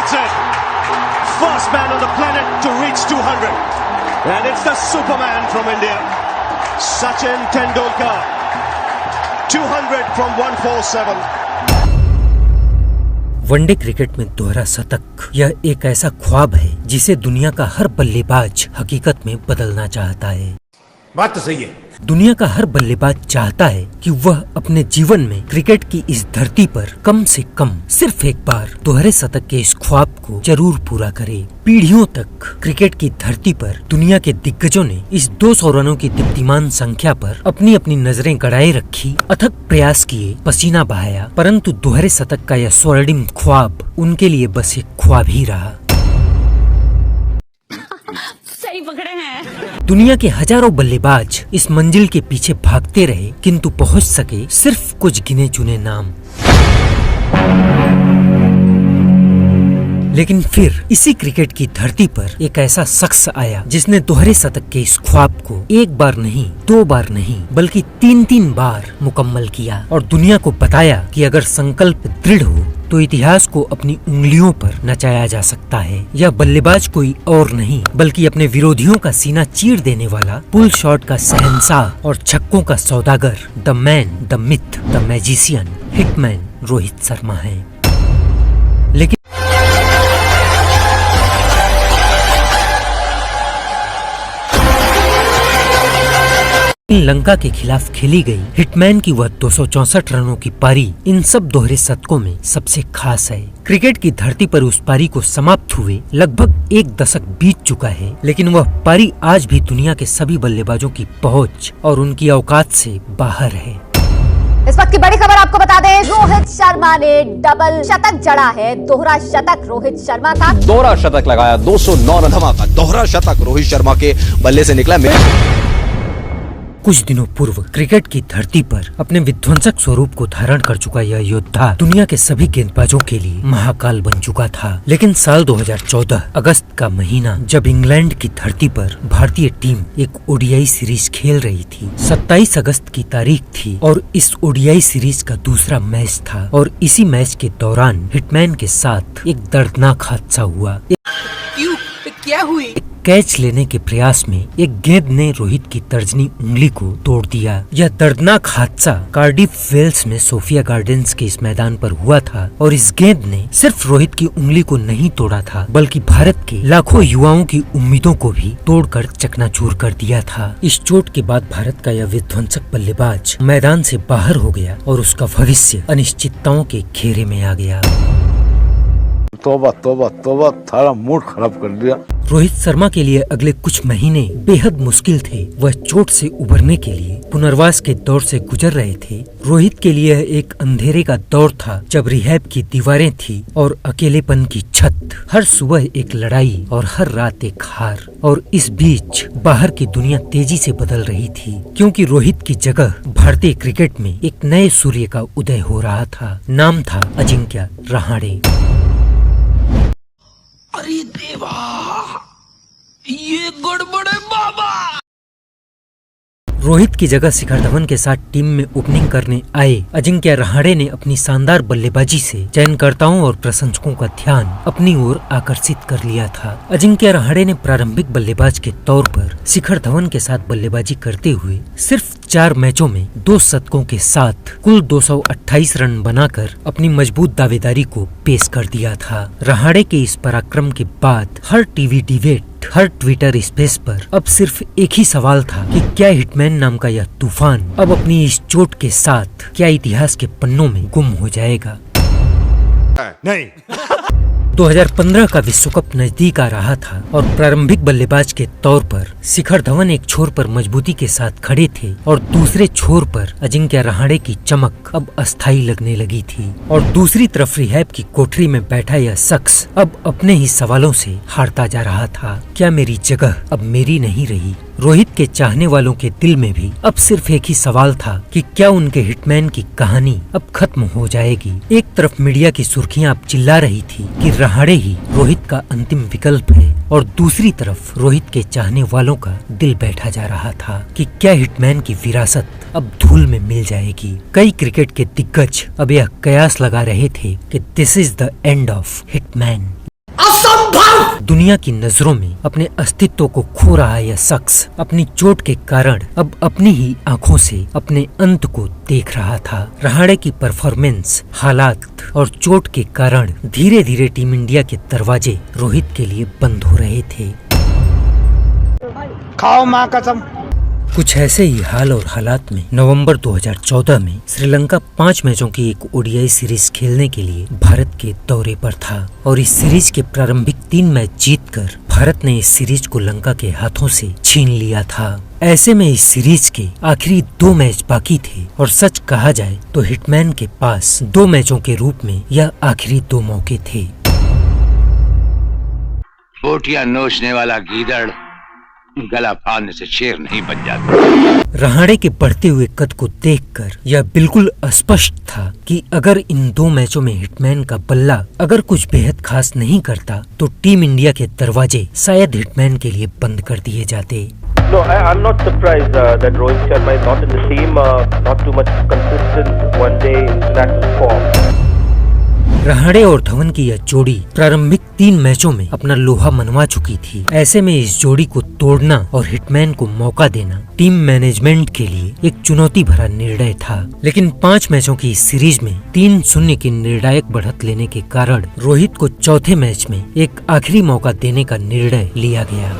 That's it. First man on the planet to reach 200. And it's the Superman from India, Sachin Tendulkar. 200 from 147. One day cricket में दोहरा शतक यह एक ऐसा ख्वाब है जिसे दुनिया का हर बल्लेबाज हकीकत में बदलना चाहता है। बात तो सही है। दुनिया का हर बल्लेबाज चाहता है कि वह अपने जीवन में क्रिकेट की इस धरती पर कम से कम सिर्फ एक बार दोहरे शतक के इस ख्वाब को जरूर पूरा करे। पीढ़ियों तक क्रिकेट की धरती पर दुनिया के दिग्गजों ने इस 200 रनों की दीप्तिमान संख्या पर अपनी अपनी नजरें गड़ाए रखी, अथक प्रयास किए, पसीना बहाया, परंतु दोहरे शतक का यह स्वर्णिम ख्वाब उनके लिए बस एक ख्वाब ही रहा। सही पकड़े हैं। दुनिया के हजारों बल्लेबाज इस मंजिल के पीछे भागते रहे, किंतु पहुंच सके सिर्फ कुछ गिने चुने नाम। लेकिन फिर इसी क्रिकेट की धरती पर एक ऐसा शख्स आया जिसने दोहरे शतक के इस ख्वाब को एक बार नहीं, 2 बार नहीं, बल्कि 3 बार मुकम्मल किया और दुनिया को बताया कि अगर संकल्प दृढ़ हो तो इतिहास को अपनी उंगलियों पर नचाया जा सकता है। यह बल्लेबाज कोई और नहीं बल्कि अपने विरोधियों का सीना चीर देने वाला, पुल शॉट का शहंशाह और छक्कों का सौदागर, the man, the myth, the magician, hitman Rohit Sharma है। लेकिन लंका के खिलाफ खेली गई हिटमैन की वह 264 रनों की पारी इन सब दोहरे शतकों में सबसे खास है। क्रिकेट की धरती पर उस पारी को समाप्त हुए लगभग 1 दशक बीत चुका है, लेकिन वह पारी आज भी दुनिया के सभी बल्लेबाजों की पहुंच और उनकी औकात से बाहर है। इस वक्त की बड़ी खबर आपको बता दें, रोहित शर्मा ने डबल शतक जड़ा है। दोहरा शतक रोहित शर्मा का दोहरा शतक लगाया, 209 रन धमाका दोहरा शतक रोहित शर्मा के बल्ले से निकला। कुछ दिनों पूर्व क्रिकेट की धरती पर अपने विध्वंसक स्वरूप को धारण कर चुका यह योद्धा दुनिया के सभी गेंदबाजों के लिए महाकाल बन चुका था। लेकिन साल 2014 अगस्त का महीना जब इंग्लैंड की धरती पर भारतीय टीम एक ओडीआई सीरीज खेल रही थी, 27 अगस्त की तारीख थी और इस ओडीआई सीरीज का दूसरा मैच था और इसी मैच के दौरान हिटमैन के साथ एक दर्दनाक हादसा हुआ। क्या हुई? कैच लेने के प्रयास में एक गेंद ने रोहित की तर्जनी उंगली को तोड़ दिया। यह दर्दनाक हादसा कार्डिफ वेल्स में सोफिया गार्डन्स के इस मैदान पर हुआ था और इस गेंद ने सिर्फ रोहित की उंगली को नहीं तोड़ा था बल्कि भारत के लाखों युवाओं की उम्मीदों को भी तोड़कर चकनाचूर कर दिया था। इस चोट के बाद भारत का यह विध्वंसक बल्लेबाज मैदान से बाहर हो गया और उसका भविष्य अनिश्चितताओं के घेरे में आ गया। तौबा तौबा तौबा, थारा मूड खराब कर दिया। रोहित शर्मा के लिए अगले कुछ महीने बेहद मुश्किल थे। वह चोट से उबरने के लिए पुनर्वास के दौर से गुजर रहे थे। रोहित के लिए एक अंधेरे का दौर था जब रिहैब की दीवारें थी और अकेलेपन की छत। हर सुबह एक लड़ाई और हर रात एक हार। और इस बीच बाहर की दुनिया तेजी से बदल रही थी, क्योंकि रोहित की जगह भारतीय क्रिकेट में एक नए सूर्य का उदय हो रहा था। नाम था अजिंक्य रहाणे। अरे देवा, ये गड़बड़ है बाबा। रोहित की जगह शिखर धवन के साथ टीम में ओपनिंग करने आए अजिंक्य रहाणे ने अपनी शानदार बल्लेबाजी से चयनकर्ताओं और प्रशंसकों का ध्यान अपनी ओर आकर्षित कर लिया था। अजिंक्य रहाणे ने प्रारंभिक बल्लेबाज के तौर पर शिखर धवन के साथ बल्लेबाजी करते हुए सिर्फ 4 मैचों में 2 शतकों के साथ कुल 228 रन बनाकर अपनी मजबूत दावेदारी को पेश कर दिया था। रहाणे के इस पराक्रम के बाद हर टीवी डिबेट, हर ट्विटर स्पेस पर अब सिर्फ एक ही सवाल था कि क्या हिटमैन नाम का यह तूफान अब अपनी इस चोट के साथ क्या इतिहास के पन्नों में गुम हो जाएगा? नहीं। 2015 का विश्व कप नजदीक आ रहा था और प्रारंभिक बल्लेबाज के तौर पर शिखर धवन एक छोर पर मजबूती के साथ खड़े थे और दूसरे छोर पर अजिंक्य रहाणे की चमक अब अस्थायी लगने लगी थी। और दूसरी तरफ रिहैब की कोठरी में बैठा यह शख्स अब अपने ही सवालों से हारता जा रहा था। क्या मेरी जगह अब मेरी नहीं रही? रोहित के चाहने वालों के दिल में भी अब सिर्फ एक ही सवाल था कि क्या उनके हिटमैन की कहानी अब खत्म हो जाएगी। एक तरफ मीडिया की सुर्खियां अब चिल्ला रही थी कि रहाणे ही रोहित का अंतिम विकल्प है और दूसरी तरफ रोहित के चाहने वालों का दिल बैठा जा रहा था कि क्या हिटमैन की विरासत अब धूल में मिल जाएगी। कई क्रिकेट के दिग्गज अब यह कयास लगा रहे थे कि this is the end of hitman. दुनिया की नजरों में अपने अस्तित्व को खो रहा यह शख्स अपनी चोट के कारण अब अपनी ही आंखों से अपने अंत को देख रहा था। रहाणे की परफॉर्मेंस, हालात और चोट के कारण धीरे धीरे टीम इंडिया के दरवाजे रोहित के लिए बंद हो रहे थे। खाओ माँ कसम। कुछ ऐसे ही हाल और हालात में नवंबर 2014 में श्रीलंका 5 मैचों की एक ओडीआई सीरीज खेलने के लिए भारत के दौरे पर था और इस सीरीज के प्रारंभिक 3 मैच जीतकर भारत ने इस सीरीज को लंका के हाथों से छीन लिया था। ऐसे में इस सीरीज के आखिरी 2 मैच बाकी थे और सच कहा जाए तो हिटमैन के पास 2 मैचों के रूप में यह आखिरी 2 मौके थे। बोटियां नोचने वाला गीदड़ गला फाड़ने से शेर नहीं बन जाता। रहाणे के बढ़ते हुए कद को देखकर यह बिल्कुल स्पष्ट था कि अगर इन 2 मैचों में हिटमैन का बल्ला अगर कुछ बेहद खास नहीं करता तो टीम इंडिया के दरवाजे शायद हिटमैन के लिए बंद कर दिए जाते। No, I'm not surprised that Rohit Sharma is not in the team. Not too much consistent one-day international form. Rahane और धवन की यह जोड़ी प्रारंभिक 3 मैचों में अपना लोहा मनवा चुकी थी। ऐसे में इस जोड़ी को तोड़ना और हिटमैन को मौका देना टीम मैनेजमेंट के लिए एक चुनौती भरा निर्णय था। लेकिन 5 मैचों की इस सीरीज में 3-0 की निर्णायक बढ़त लेने के कारण रोहित को चौथे मैच में एक आखिरी मौका देने का निर्णय लिया गया।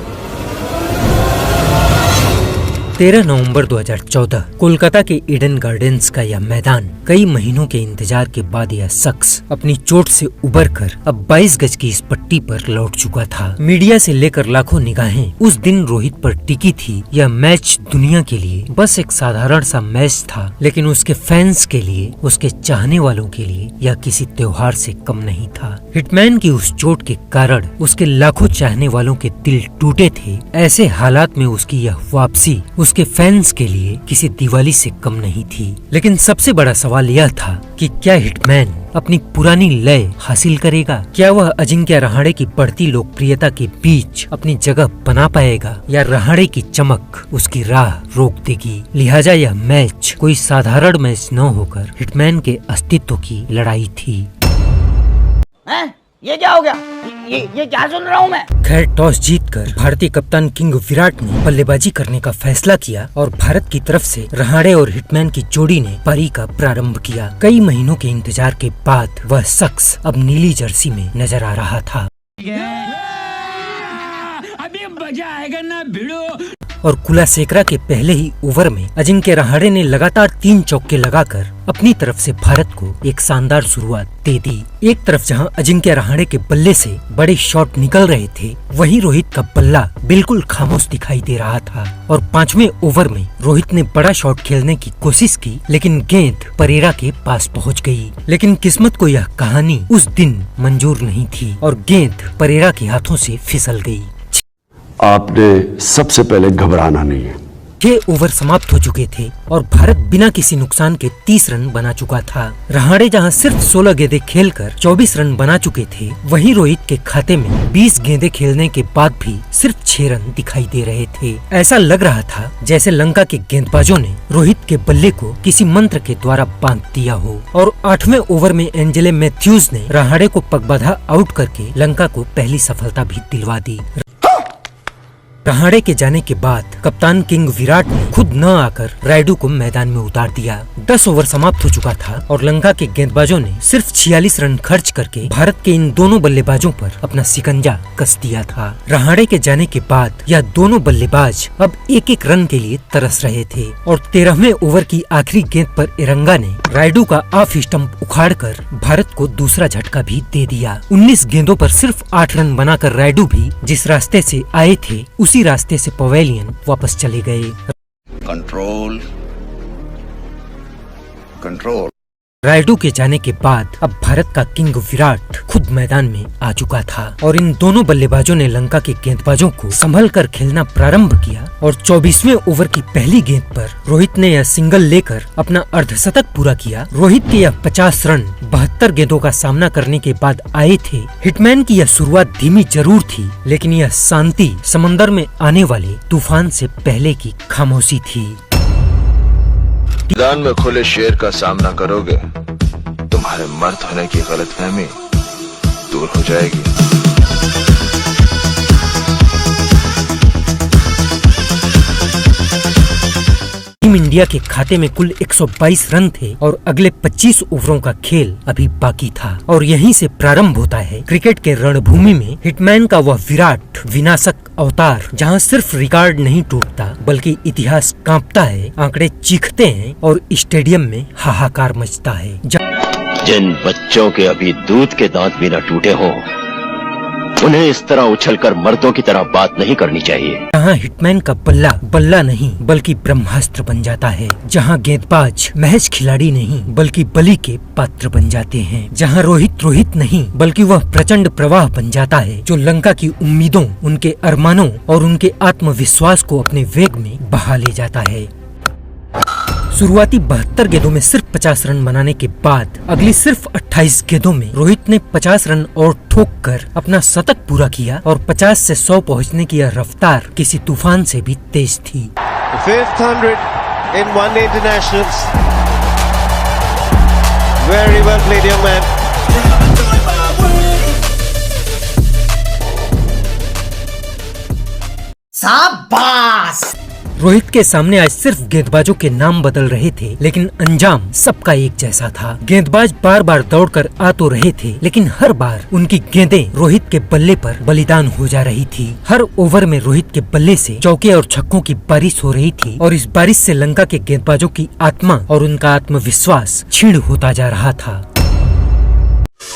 13 नवंबर 2014 कोलकाता के ईडन गार्डन्स का यह मैदान कई महीनों के इंतजार के बाद यह शख्स अपनी चोट से उबरकर अब 22 गज की इस पट्टी पर लौट चुका था। मीडिया से लेकर लाखों निगाहें उस दिन रोहित पर टिकी थी। यह मैच दुनिया के लिए बस एक साधारण सा मैच था, लेकिन उसके फैंस के लिए, उसके चाहने वालों के लिए यह किसी त्योहार से कम नहीं था। हिटमैन की उस चोट के कारण उसके लाखों चाहने वालों के दिल टूटे थे। ऐसे हालात में उसकी यह वापसी उसके फैंस के लिए किसी दिवाली से कम नहीं थी। लेकिन सबसे बड़ा सवाल यह था कि क्या हिटमैन अपनी पुरानी लय हासिल करेगा? क्या वह अजिंक्य रहाणे की बढ़ती लोकप्रियता के बीच अपनी जगह बना पाएगा या रहाणे की चमक उसकी राह रोक देगी? लिहाजा यह मैच कोई साधारण मैच न होकर हिटमैन के अस्तित्व की लड़ाई थी। ये क्या हो गया? ये क्या सुन रहा हूँ मैं? खैर, टॉस जीतकर भारतीय कप्तान किंग विराट ने बल्लेबाजी करने का फैसला किया और भारत की तरफ से रहाणे और हिटमैन की जोड़ी ने पारी का प्रारंभ किया। कई महीनों के इंतजार के बाद वह शख्स अब नीली जर्सी में नजर आ रहा था। अभी मजा आएगा ना भिड़ो। और कुलासेकरा के पहले ही ओवर में अजिंक्य रहाणे ने लगातार 3 चौके लगाकर अपनी तरफ से भारत को एक शानदार शुरुआत दे दी। एक तरफ जहां अजिंक्य रहाणे के बल्ले से बड़े शॉट निकल रहे थे, वहीं रोहित का बल्ला बिल्कुल खामोश दिखाई दे रहा था। और 5वें ओवर में रोहित ने बड़ा शॉट खेलने की कोशिश की, लेकिन गेंद परेरा के पास पहुंच गई। लेकिन किस्मत को यह कहानी उस दिन मंजूर नहीं थी और गेंद परेरा के हाथों से फिसल गई। आपने सबसे पहले घबराना नहीं है। 6 ओवर समाप्त हो चुके थे और भारत बिना किसी नुकसान के 30 रन बना चुका था। रहाणे जहां सिर्फ 16 गेंदें खेलकर 24 रन बना चुके थे, वहीं रोहित के खाते में 20 गेंदें खेलने के बाद भी सिर्फ 6 रन दिखाई दे रहे थे। ऐसा लग रहा था जैसे लंका के गेंदबाजों ने रोहित के बल्ले को किसी मंत्र के द्वारा बांध दिया हो। और 8वें ओवर में एंजेलो मैथ्यूज ने रहाणे को पगबाधा आउट करके लंका को पहली सफलता भी दिलवा दी। रहाणे के जाने के बाद कप्तान किंग विराट ने खुद न आकर रायडू को मैदान में उतार दिया। 10 ओवर समाप्त हो चुका था और लंका के गेंदबाजों ने सिर्फ 46 रन खर्च करके भारत के इन दोनों बल्लेबाजों पर अपना शिकंजा कस दिया था। रहाणे के जाने के बाद यह दोनों बल्लेबाज अब 1-1 रन के लिए तरस रहे थे और 13वें ओवर की आखिरी गेंद पर इरंगा ने रायडू का ऑफ स्टंप उखाड़कर भारत को दूसरा झटका भी दे दिया। 19 गेंदों पर सिर्फ 8 रन बनाकर रायडू भी जिस रास्ते से आए थे उसी रास्ते से पवेलियन वापस चले गए। Control control. रायडू के जाने के बाद अब भारत का किंग विराट खुद मैदान में आ चुका था और इन दोनों बल्लेबाजों ने लंका के गेंदबाजों को संभल कर खेलना प्रारंभ किया। और 24वें ओवर की पहली गेंद पर रोहित ने यह सिंगल लेकर अपना अर्धशतक पूरा किया। रोहित के यह 50 रन 72 गेंदों का सामना करने के बाद आए थे। हिटमैन की यह शुरुआत धीमी जरूर थी, लेकिन यह शांति समंदर में आने वाले तूफान से पहले की खामोशी थी। मैदान में खुले शेर का सामना करोगे, तुम्हारे मर्द होने की गलतफहमी दूर हो जाएगी। टीम इंडिया के खाते में कुल 122 रन थे और अगले 25 ओवरों का खेल अभी बाकी था और यहीं से प्रारंभ होता है क्रिकेट के रणभूमि में हिटमैन का वह विराट विनाशक अवतार, जहां सिर्फ रिकॉर्ड नहीं टूटता बल्कि इतिहास कांपता है, आंकड़े चीखते हैं और स्टेडियम में हाहाकार मचता है। जिन बच्चों के अभी दूध के दांत भी न टूटे हों, उन्हें इस तरह उछलकर मर्दों की तरह बात नहीं करनी चाहिए। जहाँ हिटमैन का बल्ला बल्ला नहीं बल्कि ब्रह्मास्त्र बन जाता है, जहाँ गेंदबाज महज खिलाड़ी नहीं बल्कि बलि के पात्र बन जाते हैं, जहाँ रोहित नहीं बल्कि वह प्रचंड प्रवाह बन जाता है जो लंका की उम्मीदों, उनके अरमानों और उनके आत्मविश्वास को अपने वेग में बहा ले जाता है। शुरुआती 72 गेंदों में सिर्फ 50 रन बनाने के बाद अगली सिर्फ 28 गेंदों में रोहित ने 50 रन और ठोक कर अपना शतक पूरा किया और 50 से 100 पहुंचने की यह रफ्तार किसी तूफान से भी तेज थी। Fifth 100 in one day internationals. Very well played, young man. शाबाश। रोहित के सामने आज सिर्फ गेंदबाजों के नाम बदल रहे थे लेकिन अंजाम सबका एक जैसा था। गेंदबाज बार बार दौड़कर आ तो रहे थे लेकिन हर बार उनकी गेंदें रोहित के बल्ले पर बलिदान हो जा रही थी। हर ओवर में रोहित के बल्ले से चौके और छक्कों की बारिश हो रही थी और इस बारिश से लंका के गेंदबाजों की आत्मा और उनका आत्मविश्वास क्षीण होता जा रहा था।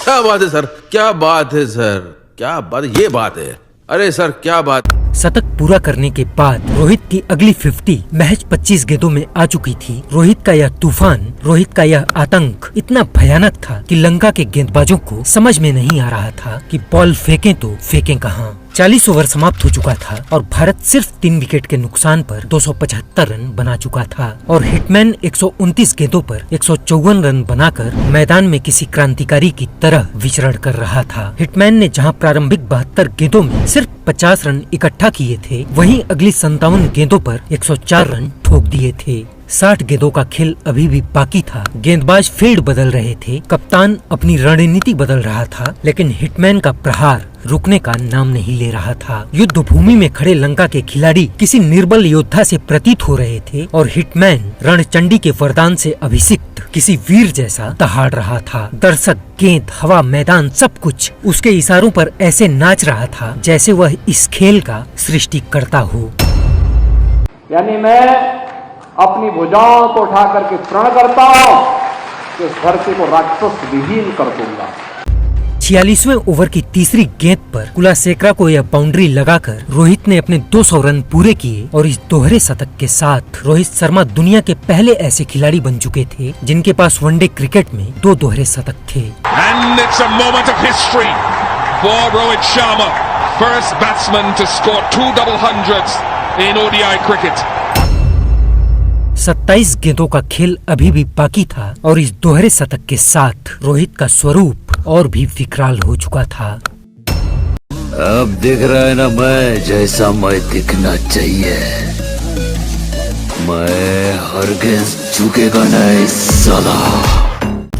क्या बात है सर, क्या बात है सर, क्या बात, ये बात है, अरे सर क्या बात। शतक पूरा करने के बाद रोहित की अगली 50 महज 25 गेंदों में आ चुकी थी। रोहित का यह तूफान, रोहित का यह आतंक इतना भयानक था कि लंका के गेंदबाजों को समझ में नहीं आ रहा था कि बॉल फेंकें तो फेंकें कहां। 40 ओवर समाप्त हो चुका था और भारत सिर्फ 3 विकेट के नुकसान पर 275 रन बना चुका था और हिटमैन 129 गेंदों पर 154 रन बनाकर मैदान में किसी क्रांतिकारी की तरह विचरण कर रहा था। हिटमैन ने जहां प्रारंभिक 72 गेंदों में सिर्फ 50 रन इकट्ठा किए थे, वहीं अगली 57 गेंदों पर 104 रन ठोक दिए थे। 60 गेंदों का खेल अभी भी बाकी था। गेंदबाज फील्ड बदल रहे थे, कप्तान अपनी रणनीति बदल रहा था, लेकिन हिटमैन का प्रहार रुकने का नाम नहीं ले रहा था। युद्ध भूमि में खड़े लंका के खिलाड़ी किसी निर्बल योद्धा से प्रतीत हो रहे थे और हिटमैन रणचंडी के वरदान से अभिषिक्त किसी वीर जैसा दहाड़ रहा था। दर्शक, गेंद, हवा, मैदान सब कुछ उसके इशारों पर ऐसे नाच रहा था जैसे वह इस खेल का सृष्टिकर्ता हो। यानी मैं अपनी भुजाओं को उठा करके प्रण करता हूं कि इस धरती को राक्षस विहीन कर दूंगा। 46वें ओवर की तीसरी गेंद पर कुलासेकरा को यह बाउंड्री लगाकर रोहित ने अपने 200 रन पूरे किए और इस दोहरे शतक के साथ रोहित शर्मा दुनिया के पहले ऐसे खिलाड़ी बन चुके थे जिनके पास वनडे क्रिकेट में 2 दोहरे शतक थे। And it's a moment of history for Rohit Sharma, first batsman to score 2 double hundreds in ODI cricket. 27 गेंदों का खेल अभी भी बाकी था और इस दोहरे शतक के साथ रोहित का स्वरूप और भी विकराल हो चुका था। अब दिख रहा है ना मैं जैसा मैं दिखना चाहिए। मैं हरगिज झुकेगा नहीं साला।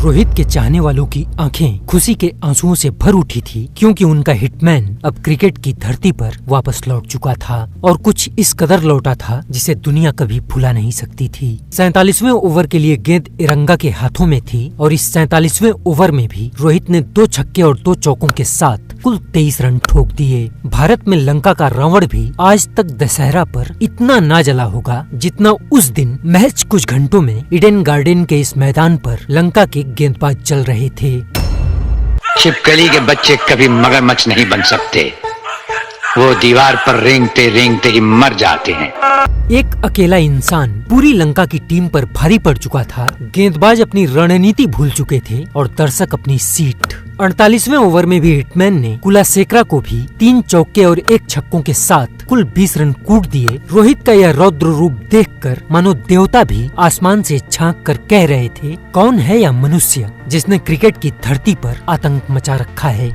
रोहित के चाहने वालों की आंखें खुशी के आंसुओं से भर उठी थी क्योंकि उनका हिटमैन अब क्रिकेट की धरती पर वापस लौट चुका था और कुछ इस कदर लौटा था जिसे दुनिया कभी भुला नहीं सकती थी। 47वें ओवर के लिए गेंद इरंगा के हाथों में थी और इस 47वें ओवर में भी रोहित ने 2 छक्के और 2 चौकों के साथ कुल 23 रन ठोक दिए। भारत में लंका का रावण भी आज तक दशहरा पर इतना ना जला होगा जितना उस दिन महज कुछ घंटों में ईडन गार्डन के इस मैदान पर लंका के गेंदबाज चल रहे थे। छिपकली के बच्चे कभी मगरमच्छ नहीं बन सकते, वो दीवार पर रेंगते रेंगते ही मर जाते हैं। एक अकेला इंसान पूरी लंका की टीम पर भारी पड़ चुका था। गेंदबाज अपनी रणनीति भूल चुके थे और दर्शक अपनी सीट। 48वें ओवर में भी हिटमैन ने कुलासेकरा को भी 3 चौके और 1 छक्कों के साथ कुल 20 रन कूट दिए। रोहित का यह रौद्र रूप देखकर मानो देवता भी आसमान से झांक कर कह रहे थे, कौन है यह मनुष्य जिसने क्रिकेट की धरती पर आतंक मचा रखा है।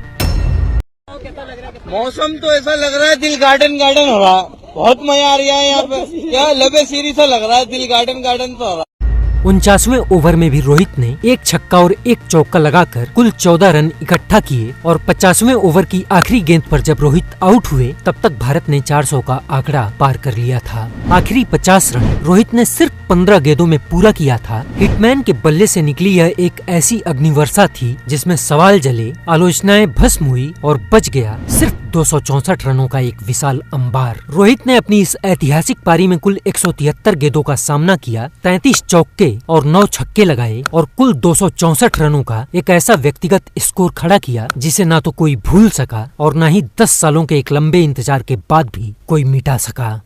मौसम तो ऐसा लग रहा है दिल गार्डन गार्डन हो रहा है, बहुत मजा आ रहा है यहाँ पे। क्या लबे सीरी सा लग रहा है, दिल गार्डन गार्डन तो हो रहा है। 49वें ओवर में भी रोहित ने एक छक्का और एक चौका लगाकर कुल 14 रन इकट्ठा किए और 50वें ओवर की आखिरी गेंद पर जब रोहित आउट हुए तब तक भारत ने 400 का आंकड़ा पार कर लिया था। आखिरी 50 रन रोहित ने सिर्फ 15 गेंदों में पूरा किया था। हिटमैन के बल्ले से निकली यह एक ऐसी अग्निवर्षा थी जिसमें सवाल जले, आलोचनाएं भस्म हुई और बच गया सिर्फ 264 रनों का एक विशाल अंबार। रोहित ने अपनी इस ऐतिहासिक पारी में कुल 173 गेंदों का सामना किया, 33 चौके और 9 छक्के लगाए और कुल 264 रनों का एक ऐसा व्यक्तिगत स्कोर खड़ा किया जिसे ना तो कोई भूल सका और न ही 10 सालों के एक लंबे इंतजार के बाद भी कोई मिटा सका।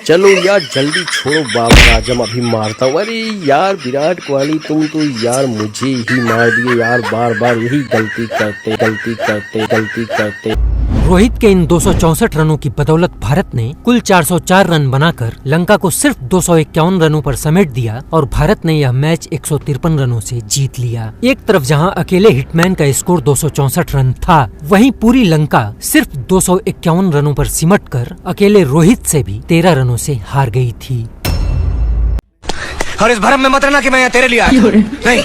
चलो यार जल्दी छोड़ो बाप राजम, अभी मारता हूँ। अरे यार विराट कोहली तुम तो यार मुझे ही मार दिए यार, बार बार यही गलती करते। रोहित के इन 264 रनों की बदौलत भारत ने कुल 404 रन बनाकर लंका को सिर्फ 251 रनों पर समेट दिया और भारत ने यह मैच 153 रनों से जीत लिया। एक तरफ जहां अकेले हिटमैन का स्कोर 264 रन था, वहीं पूरी लंका सिर्फ 251 रनों पर सिमटकर अकेले रोहित से भी 13 रनों से हार गई थी। और इस भरम में मत रहना कि मैं यहाँ तेरे लिए आया था। नहीं,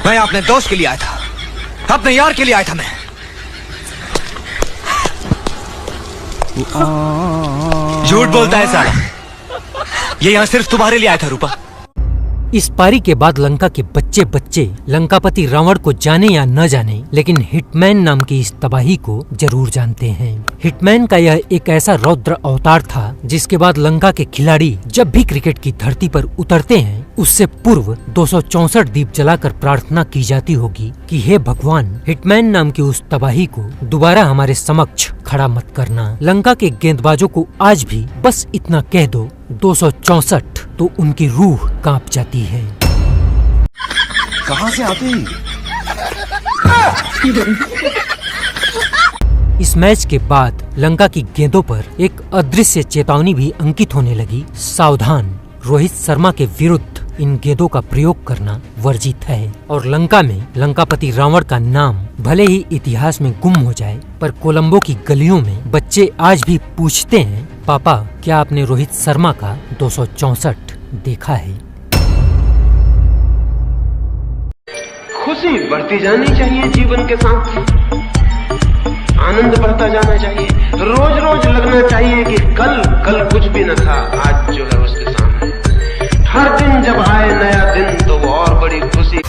मैं अपने दोस्त के लिए आया था, अपने यार के लिए आया था। मैं झूठ बोलता है साला, ये यहाँ सिर्फ तुम्हारे लिए आया था रूपा। इस पारी के बाद लंका के बच्चे लंकापति रावण को जाने या न जाने, लेकिन हिटमैन नाम की इस तबाही को जरूर जानते हैं। हिटमैन का यह एक ऐसा रौद्र अवतार था जिसके बाद लंका के खिलाड़ी जब भी क्रिकेट की धरती पर उतरते हैं उससे पूर्व 264 दीप जलाकर प्रार्थना की जाती होगी कि हे भगवान, हिटमैन नाम की उस तबाही को दोबारा हमारे समक्ष खड़ा मत करना। लंका के गेंदबाजों को आज भी बस इतना कह दो 264 तो उनकी रूह कांप जाती है। कहाँ से आती? इस मैच के बाद लंका की गेंदों पर एक अदृश्य चेतावनी भी अंकित होने लगी। सावधान, रोहित शर्मा के विरुद्ध इन गेंदों का प्रयोग करना वर्जित है। और लंका में लंकापति रावण का नाम भले ही इतिहास में गुम हो जाए, पर कोलंबो की गलियों में बच्चे आज भी पूछते हैं, पापा क्या आपने रोहित शर्मा का 264 देखा है? खुशी बढ़ती जानी चाहिए जीवन के साथ, आनंद बढ़ता जाना चाहिए। रोज रोज लगना चाहिए कि कल कुछ भी न था, आज जो है उसके सामने। हर दिन जब आए नया दिन तो वो और बड़ी खुशी।